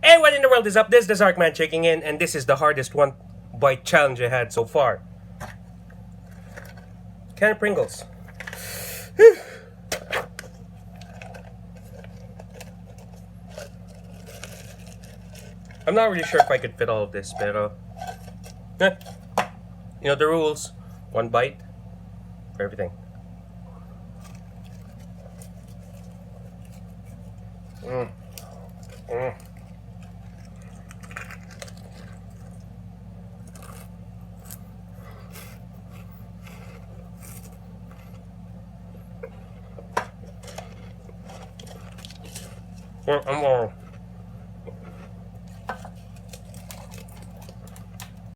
Hey, what in the world is up? This is the Zarkman checking in, and this is the hardest one bite challenge I had so far. Can of Pringles. I'm not really sure if I could fit all of this, pero you know the rules. One bite for everything. Mm. Mm. I'm